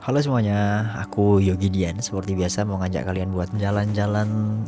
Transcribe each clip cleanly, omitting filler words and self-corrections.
Halo semuanya, aku Yogi Dian. Seperti biasa mau ngajak kalian buat jalan-jalan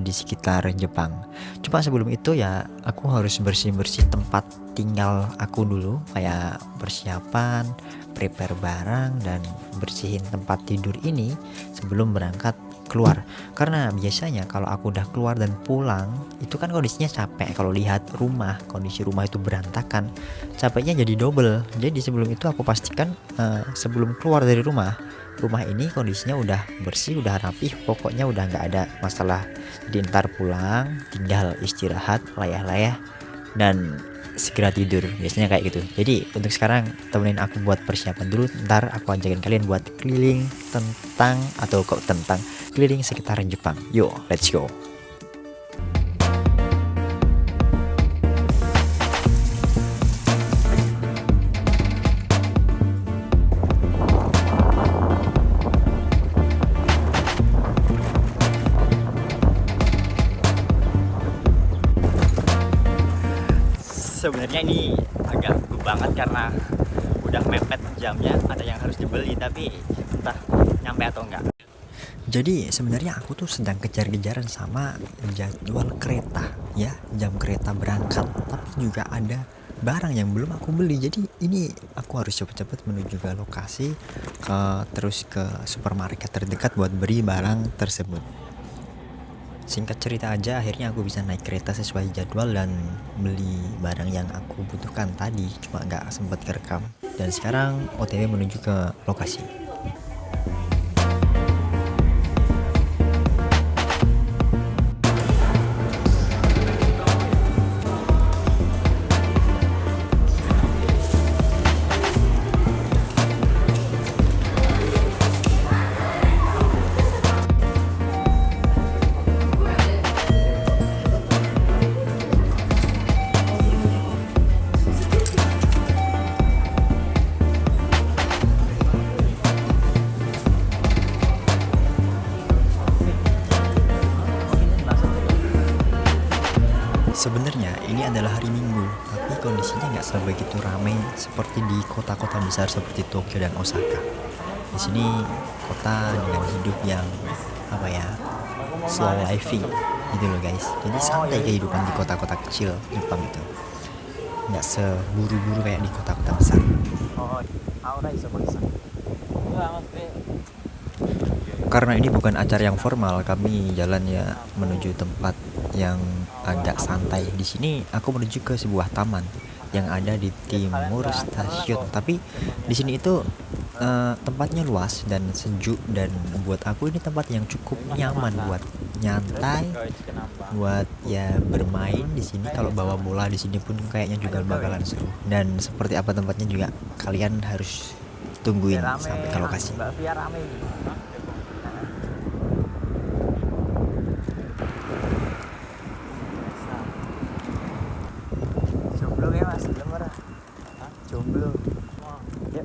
di sekitar Jepang. Cuma sebelum itu ya aku harus bersih-bersih tempat tinggal aku dulu, kayak persiapan, prepare barang dan bersihin tempat tidur ini sebelum berangkat keluar. Karena biasanya kalau aku udah keluar dan pulang, itu kan kondisinya capek. Kalau lihat rumah, kondisi rumah itu berantakan, capeknya jadi double. Jadi sebelum itu aku pastikan sebelum keluar dari rumah ini kondisinya udah bersih, udah rapih, pokoknya udah nggak ada masalah. Jadi ntar pulang tinggal istirahat, layah-layah dan segera tidur, biasanya kayak gitu. Jadi untuk sekarang temenin aku buat persiapan dulu, ntar aku ajakin kalian buat keliling keliling sekitaran Jepang. Yo, let's go. Sebenarnya ini agak gugup banget karena udah mepet jamnya, ada yang harus dibeli tapi entah nyampe atau enggak. Jadi sebenarnya aku tuh sedang kejar-kejaran sama jadwal kereta ya, jam kereta berangkat, tapi juga ada barang yang belum aku beli. Jadi ini aku harus cepet-cepet menuju ke lokasi, terus ke supermarket terdekat buat beli barang tersebut. Singkat cerita aja, akhirnya aku bisa naik kereta sesuai jadwal dan beli barang yang aku butuhkan tadi, cuma nggak sempat kerekam. Dan sekarang OTW menuju ke lokasi. Sebenarnya ini adalah hari Minggu, tapi kondisinya nggak sebegitu ramai seperti di kota-kota besar seperti Tokyo dan Osaka. Di sini kota dengan hidup yang apa ya, slow living gitu loh guys. Jadi santai kehidupan di kota-kota kecil Jepang itu, nggak seburu-buru kayak di kota-kota besar. Karena ini bukan acara yang formal, kami jalan ya menuju tempat yang agak santai. Di sini aku menuju ke sebuah taman yang ada di timur stasiun. Tapi di sini itu tempatnya luas dan sejuk, dan buat aku ini tempat yang cukup nyaman buat nyantai, buat ya bermain di sini. Kalau bawa bola di sini pun kayaknya juga bakalan seru. Dan seperti apa tempatnya juga kalian harus tungguin sampai ke lokasi. Jomblo ya mas, lemur. Jomblo. Ya.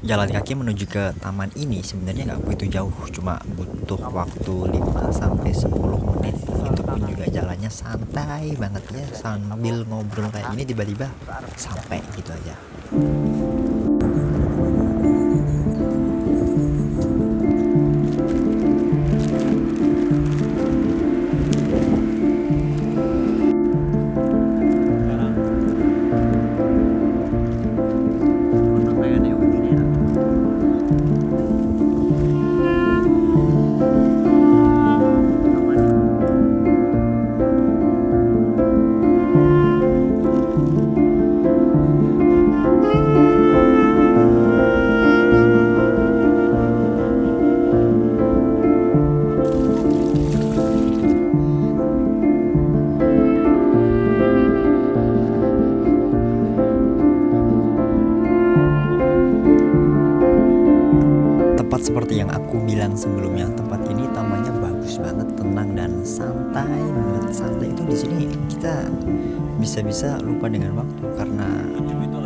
Jalan kaki menuju ke taman ini sebenarnya nggak begitu jauh, cuma butuh waktu 5 sampai 10 menit. Itu pun juga jalannya santai banget ya, sambil ngobrol kayak gini tiba-tiba sampai gitu aja. Tepat seperti yang aku bilang sebelumnya, tempat ini tamannya bagus banget, tenang dan santai. Buat santai itu di sini kita bisa-bisa lupa dengan waktu, karena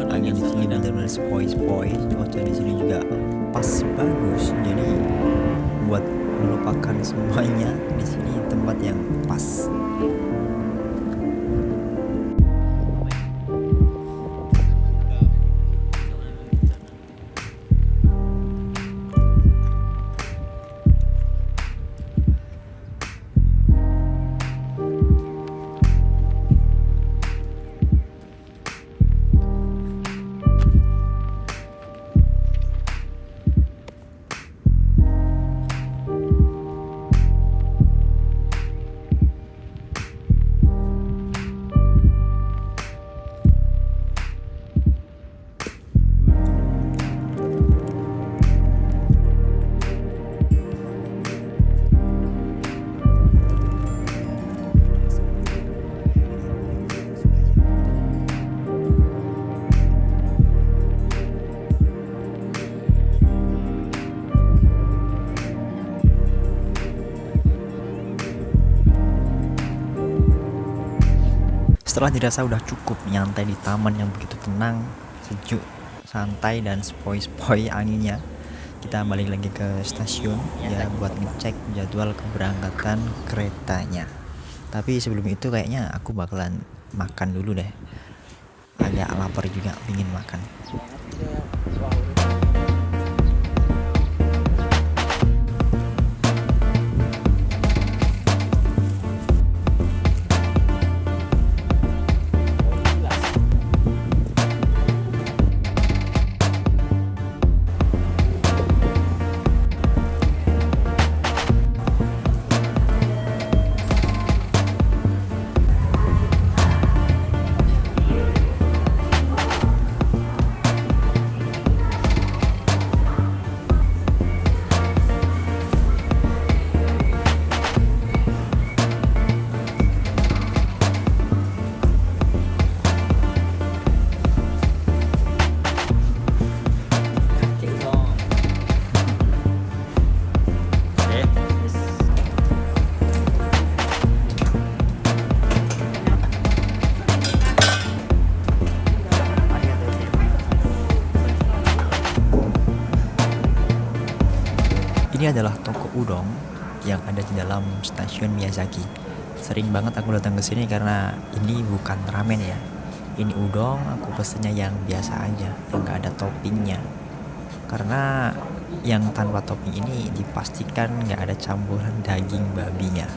angin di sini benar-benar sepoi-sepoi. Cuaca di sini juga pas bagus, jadi buat melupakan semuanya di sini tempat yang pas. Setelah dirasa udah cukup nyantai di taman yang begitu tenang, sejuk, santai dan sepoi-sepoi anginnya, kita balik lagi ke stasiun ya buat ngecek jadwal keberangkatan keretanya. Tapi sebelum itu kayaknya aku bakalan makan dulu deh. Agak lapar juga, pingin makan. Ini adalah toko udon yang ada di dalam stasiun Miyazaki. Sering banget aku datang ke sini karena ini bukan ramen ya. Ini udon, aku pesennya yang biasa aja, yang gak ada toppingnya. Karena yang tanpa topping ini dipastikan gak ada campuran daging babinya.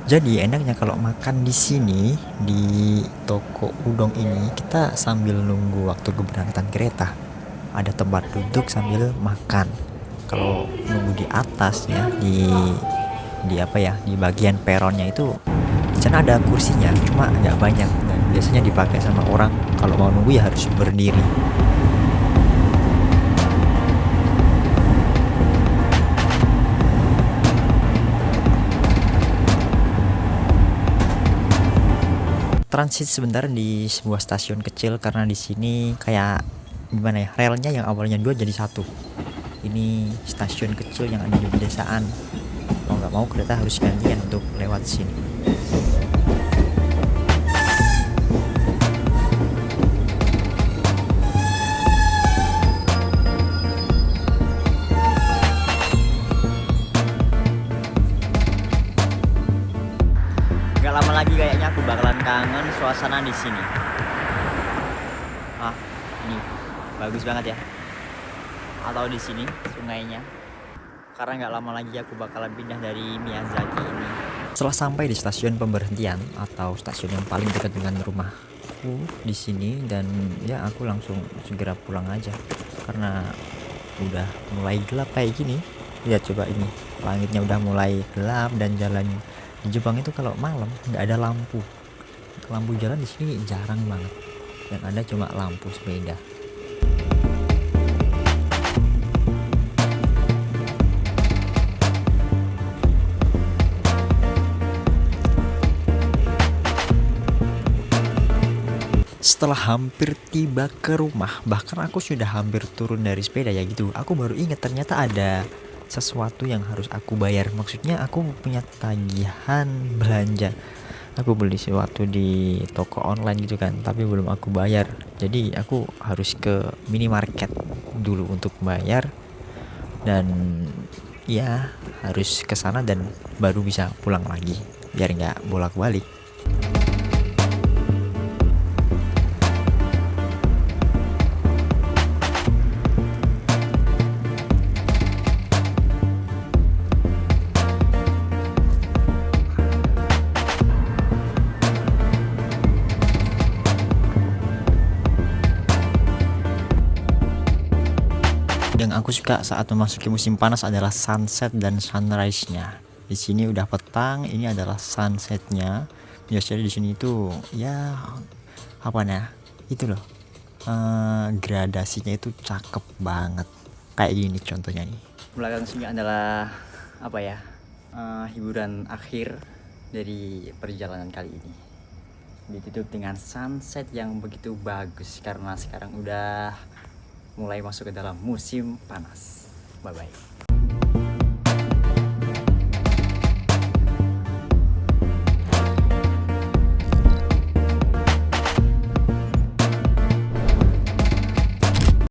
Jadi enaknya kalau makan di sini di toko udon ini kita sambil nunggu waktu keberangkatan kereta. Ada tempat duduk sambil makan. Kalau nunggu di atas ya di apa ya di bagian peronnya itu di sana ada kursinya cuma nggak banyak dan biasanya dipakai sama orang kalau mau nunggu ya harus berdiri. Transit sebentar di sebuah stasiun kecil karena di sini kayak gimana ya, relnya yang awalnya dua jadi satu. Ini stasiun kecil yang ada di pedesaan. Mau nggak mau kereta harus gantian untuk lewat sini. Gak lama lagi kayaknya aku bakalan kangen suasana di sini. Ah, ini bagus banget ya. Atau di sini sungainya. Karena nggak lama lagi aku bakalan pindah dari Miyazaki ini. Setelah sampai di stasiun pemberhentian atau stasiun yang paling dekat dengan rumahku di sini dan ya aku langsung segera pulang aja karena udah mulai gelap kayak gini. Lihat coba ini, langitnya udah mulai gelap dan jalan di Jepang itu kalau malam nggak ada lampu. Lampu jalan di sini jarang banget. Yang ada cuma lampu sepeda. Setelah hampir tiba ke rumah, bahkan aku sudah hampir turun dari sepeda ya gitu. Aku baru ingat ternyata ada sesuatu yang harus aku bayar. Maksudnya aku punya tagihan belanja. Aku beli sesuatu di toko online gitu kan, tapi belum aku bayar. Jadi aku harus ke minimarket dulu untuk bayar dan ya harus ke sana dan baru bisa pulang lagi biar nggak bolak-balik. Yang aku suka saat memasuki musim panas adalah sunset dan sunrise-nya. Di sini udah petang, ini adalah sunset-nya. Biasanya di sini itu ya apa nah? Itu loh. Gradasinya itu cakep banget. Kayak gini contohnya nih. Belakang sini adalah apa ya? Hiburan akhir dari perjalanan kali ini. Ditutup dengan sunset yang begitu bagus karena sekarang udah mulai masuk ke dalam musim panas. Bye bye.